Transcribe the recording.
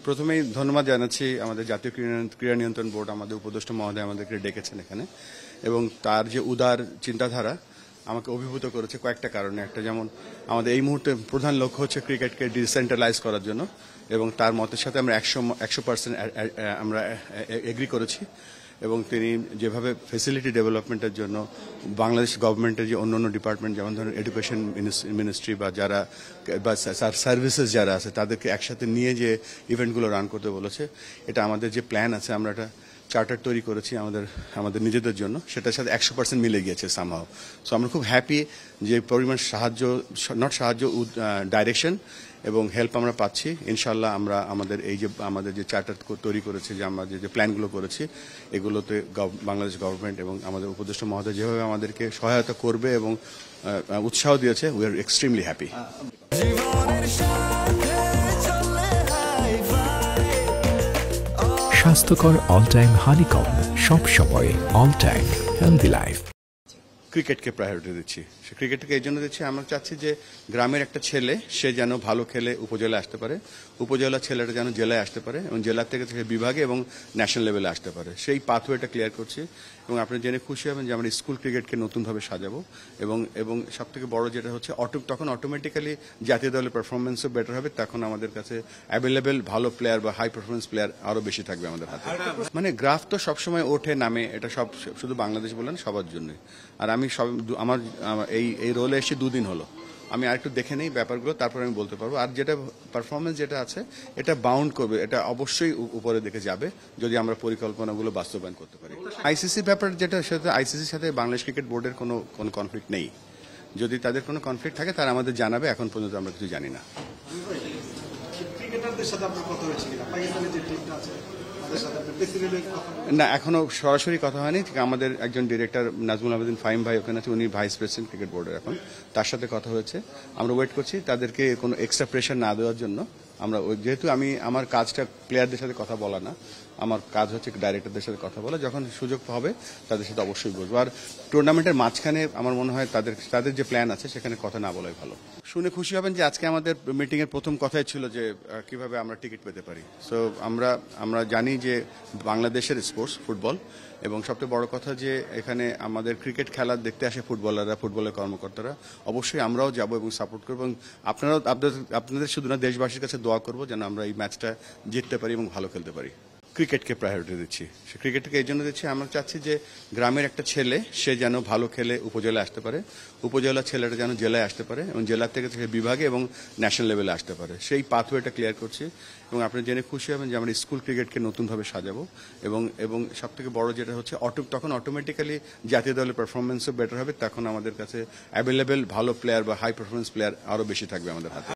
প্রথমেই ধন্যবাদ জানাচ্ছি আমাদের জাতীয় ক্রীড়া নিয়ন্ত্রণ বোর্ড, আমাদের উপদেষ্টা মহোদয় আমাদেরকে ডেকেছেন এখানে, এবং তার যে উদার চিন্তাধারা আমাকে অভিভূত করেছে কয়েকটা কারণে। একটা, যেমন আমাদের এই মুহূর্তে প্রধান লক্ষ্য হচ্ছে ক্রিকেটকে ডিসেন্ট্রালাইজ করার জন্য, এবং তার মতের সাথে আমরা 100% আমরা এগ্রি করেছি। এবং তিনি যেভাবে ফেসিলিটি ডেভেলপমেন্টের জন্য বাংলাদেশ গভর্নমেন্টের যে অন্য ডিপার্টমেন্ট, যেমন ধরুন এডুকেশন মিনিস্ট্রি বা যারা বা সার্ভিসেস যারা আছে তাদেরকে একসাথে নিয়ে যে ইভেন্টগুলো রান করতে বলেছে, এটা আমাদের যে প্ল্যান আছে, আমরা একটা চার্টার তৈরি করেছি আমাদের নিজেদের জন্য, সেটার সাথে 100% মিলে গিয়েছে সামহাও। সো আমরা খুব হ্যাপি যে পরিমাণ ডাইরেকশন এবং হেল্প আমরা পাচ্ছি। ইনশাল্লাহ আমরা আমাদের যে চার্টার তৈরি করেছি, যে আমরা যে প্ল্যানগুলো করেছি, এগুলোতে বাংলাদেশ গভর্নমেন্ট এবং আমাদের উপদেষ্টা মহোদয় যেভাবে আমাদেরকে সহায়তা করবে এবং উৎসাহ দিয়েছে, উই আর এক্সট্রিমলি হ্যাপি। স্বাস্থ্যকর অল টাইম হানিকম, সব সময় অল টাইম হেলদি লাইফ। ক্রিকেটকে প্রায়োরিটি দিচ্ছি। সে ক্রিকেটকে এই জন্য দিচ্ছি, আমরা চাচ্ছি যে গ্রামের একটা ছেলে সে যেন ভালো খেলে উপজেলায় আসতে পারে, উপজেলার ছেলেটা যেন জেলায় আসতে পারে, এবং জেলা থেকে বিভাগে এবং ন্যাশনাল লেভেলে আসতে পারে। সেই পাথওয়েটা ক্লিয়ার করছি, এবং আপনি জেনে খুশি হবেন যে আমরা স্কুল ক্রিকেটকে নতুনভাবে সাজাবো, এবং সবথেকে বড় যেটা হচ্ছে তখন অটোমেটিক্যালি জাতীয় দলের পারফরমেন্সও বেটার হবে। তখন আমাদের কাছে অ্যাভেলেবেল ভালো প্লেয়ার বা হাই পারফরমেন্স প্লেয়ার আরও বেশি থাকবে আমাদের হাতে। মানে গ্রাফ তো সবসময় ওঠে নামে, এটা শুধু বাংলাদেশ বলেন, সবার জন্য। আর আমি আমার এই রোলে এসে 2 দিন হলো, আমি আরেকটু দেখে নেই ব্যাপারগুলো, তারপর আমি বলতে পারবো। আর যেটা পারফরমেন্স যেটা আছে, এটা বাউন্ড করবে, এটা অবশ্যই উপরে দিকে যাবে যদি আমরা পরিকল্পনাগুলো বাস্তবায়ন করতে পারি। আইসিসি ব্যাপার যেটা, সেটা আইসিসির সাথে বাংলাদেশ ক্রিকেট বোর্ডের কোনো কনফ্লিক্ট নেই। যদি তাদের কোনো কনফ্লিক্ট থাকে তারা আমাদের জানাবে, এখন পর্যন্ত আমরা কিছু জানি না। না, এখনো সরাসরি কথা হয়নি। আমাদের একজন ডিরেক্টর নাজমুল আবেদিন ফাহিম ভাই ওখানে আছে, উনি ভাইস প্রেসিডেন্ট ক্রিকেট বোর্ডের, এখন তার সাথে কথা হয়েছে। আমরা ওয়েট করছি তাদেরকে কোনো এক্সট্রা প্রেশার না দেওয়ার জন্য। আমরা যেহেতু আমার কাজটা প্লেয়ারদের সাথে কথা বলা না, আমার কাজ হচ্ছে ডাইরেক্টরদের সাথে কথা বলা। যখন সুযোগ হবে তাদের সাথে অবশ্যই বলবো। আর টুর্নামেন্টের মাঝখানে আমার মনে হয় তাদের যে প্ল্যান আছে সেখানে কথা না বলাই ভালো। শুনে খুশি হবেন যে আজকে আমাদের মিটিংয়ের প্রথম কথাই ছিল যে কিভাবে আমরা টিকিট পেতে পারি। সো আমরা জানি যে বাংলাদেশের স্পোর্টস ফুটবল, এবং সবচেয়ে বড় কথা যে এখানে আমাদের ক্রিকেট খেলা দেখতে আসে ফুটবলাররা, ফুটবলের কর্মকর্তারা। অবশ্যই আমরাও যাব এবং সাপোর্ট করবো, এবং আপনাদের শুধু না, দেশবাসীর কাছে দোয়া করবো যেন আমরা এই ম্যাচটা জিততে পারি এবং ভালো খেলতে পারি। ক্রিকেটকে প্রায়োরিটি দিচ্ছি। সে ক্রিকেটকে এই জন্য দিচ্ছি, আমরা চাচ্ছি যে গ্রামের একটা ছেলে সে যেন ভালো খেলে উপজেলায় আসতে পারে, উপজেলার ছেলেটা যেন জেলায় আসতে পারে, এবং জেলা থেকে বিভাগে এবং ন্যাশনাল লেভেলে আসতে পারে। সেই পাথওয়েটা ক্লিয়ার করছি, এবং আপনি জেনে খুশি হবেন যে আমরা স্কুল ক্রিকেটকে নতুনভাবে সাজাবো, এবং সবথেকে বড় যেটা হচ্ছে তখন অটোমেটিক্যালি জাতীয় দলের পারফরমেন্সও বেটার হবে। তখন আমাদের কাছে অ্যাভেলেবেল ভালো প্লেয়ার বা হাই পারফরমেন্স প্লেয়ার আরও বেশি থাকবে আমাদের হাতে।